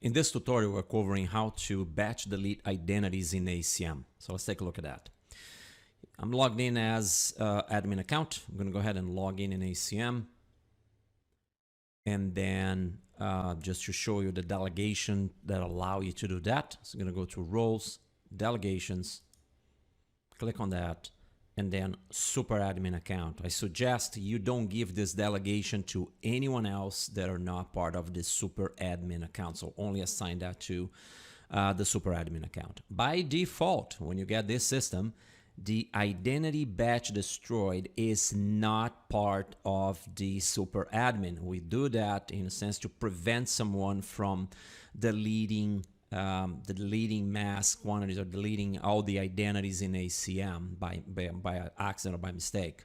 In this tutorial, we're covering how to batch delete identities in ACM. So let's take a look at that. I'm logged in as admin account. I'm going to go ahead and log in ACM. And then just to show you the delegation that allow you to do that. So I'm going to go to roles, delegations, click on that, and then super admin account. I suggest you don't give this delegation to anyone else that are not part of the super admin account. So only assign that to the super admin account. By default, when you get this system, the identity batch destroyed is not part of the super admin. We do that in a sense to prevent someone from deleting mass quantities or deleting all the identities in ACM by accident or by mistake.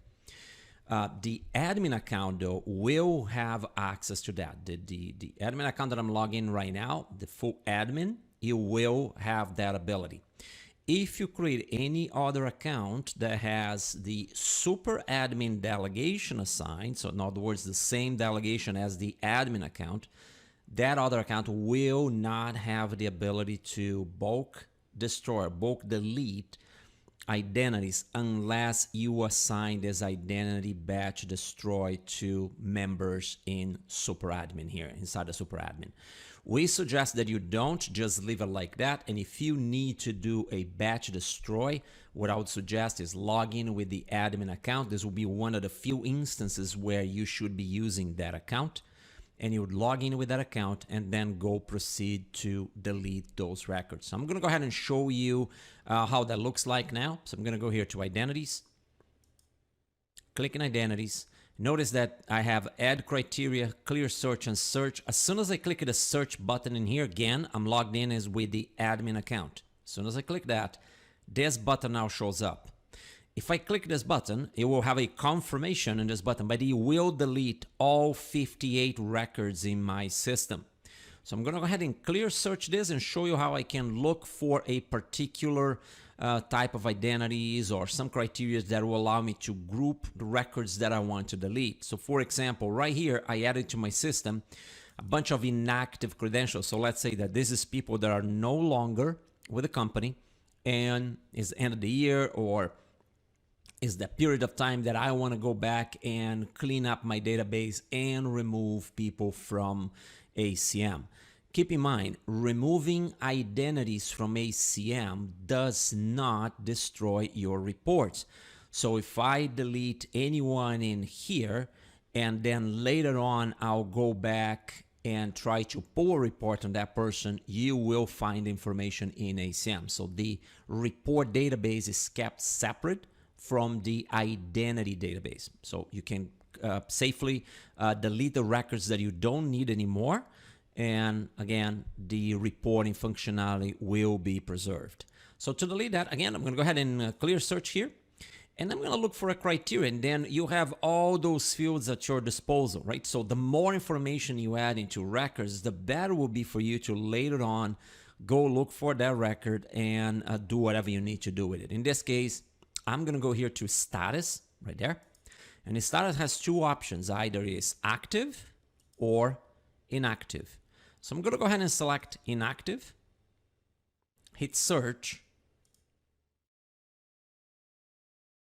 The admin account, though, will have access to that. The admin account that I'm logging in right now, the full admin, you will have that ability. If you create any other account that has the super admin delegation assigned, so in other words, the same delegation as the admin account, that other account will not have the ability to bulk destroy, bulk delete identities unless you assign this identity batch destroy to members in super admin here, inside the super admin. We suggest that you don't just leave it like that. And if you need to do a batch destroy, what I would suggest is log in with the admin account. This will be one of the few instances where you should be using that account. And you would log in with that account and then go proceed to delete those records. So I'm going to go ahead and show you how that looks like now. So I'm going to go here to identities, click in identities. Notice that I have add criteria, clear search, and search. As soon as I click the search button in here, again, I'm logged in as with the admin account. As soon as I click that, this button now shows up. If I click this button, it will have a confirmation in this button, but it will delete all 58 records in my system. So I'm going to go ahead and clear search this and show you how I can look for a particular type of identities or some criteria that will allow me to group the records that I want to delete. So for example, right here, I added to my system a bunch of inactive credentials. So let's say that this is people that are no longer with the company and is the end of the year or is the period of time that I want to go back and clean up my database and remove people from ACM. Keep in mind, removing identities from ACM does not destroy your reports. So if I delete anyone in here and then later on I'll go back and try to pull a report on that person, you will find information in ACM. So the report database is kept separate from the identity database. So you can safely delete the records that you don't need anymore. And again, the reporting functionality will be preserved. So to delete that, again, I'm going to go ahead and clear search here. And I'm going to look for a criteria. And then you have all those fields at your disposal, right? So the more information you add into records, the better it will be for you to later on go look for that record and do whatever you need to do with it. In this case, I'm going to go here to status right there. And the status has two options. Either is active or inactive. So I'm going to go ahead and select inactive, hit search,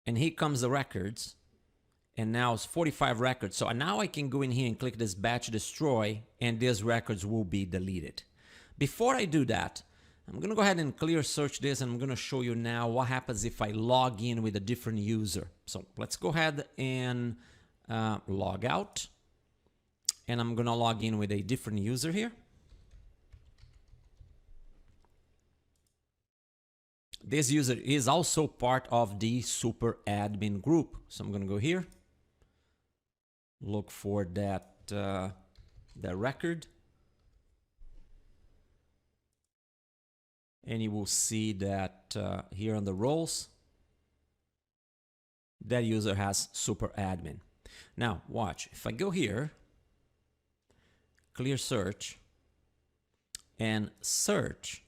and here comes the records. And now it's 45 records. So now I can go in here and click this batch destroy, and these records will be deleted. Before I do that, I'm going to go ahead and clear search this, and I'm going to show you now what happens if I log in with a different user. So let's go ahead and log out. And I'm going to log in with a different user here. This user is also part of the super admin group. So I'm going to go here, look for that record. And you will see that here on the roles, that user has super admin. Now watch, if I go here, clear search, and search,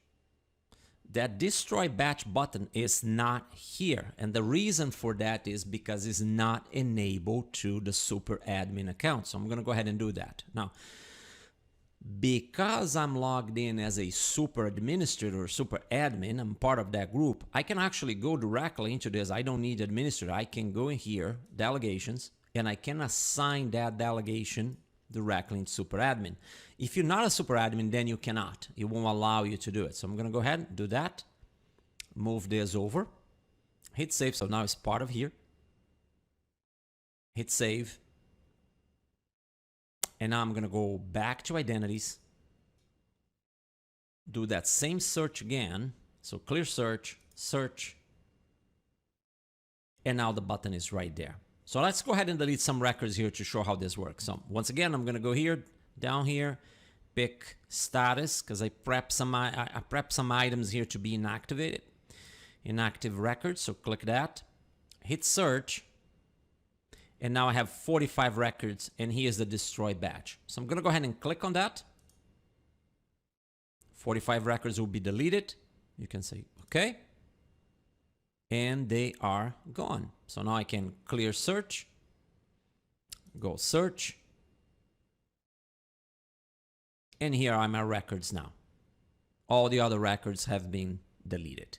that destroy batch button is not here. And the reason for that is because it's not enabled to the super admin account. So I'm going to go ahead and do that. Now, Because I'm logged in as a super administrator or super admin, I'm part of that group, I can actually go directly into this. I don't need administrator. I can go in here, delegations, and I can assign that delegation directly into super admin. If you're not a super admin, then you cannot. It won't allow you to do it. So I'm going to go ahead and do that. Move this over. Hit save. So now it's part of here. Hit save. And now I'm going to go back to identities. Do that same search again. So clear search, search. And now the button is right there. So let's go ahead and delete some records here to show how this works. So once again, I'm going to go here, down here, pick status, because I prep some items here to be inactivated. Inactive records, so click that. Hit search. And now I have 45 records, and here's the destroy batch. So I'm going to go ahead and click on that. 45 records will be deleted. You can say, okay. And they are gone. So now I can clear search, go search. And here are my records now. All the other records have been deleted.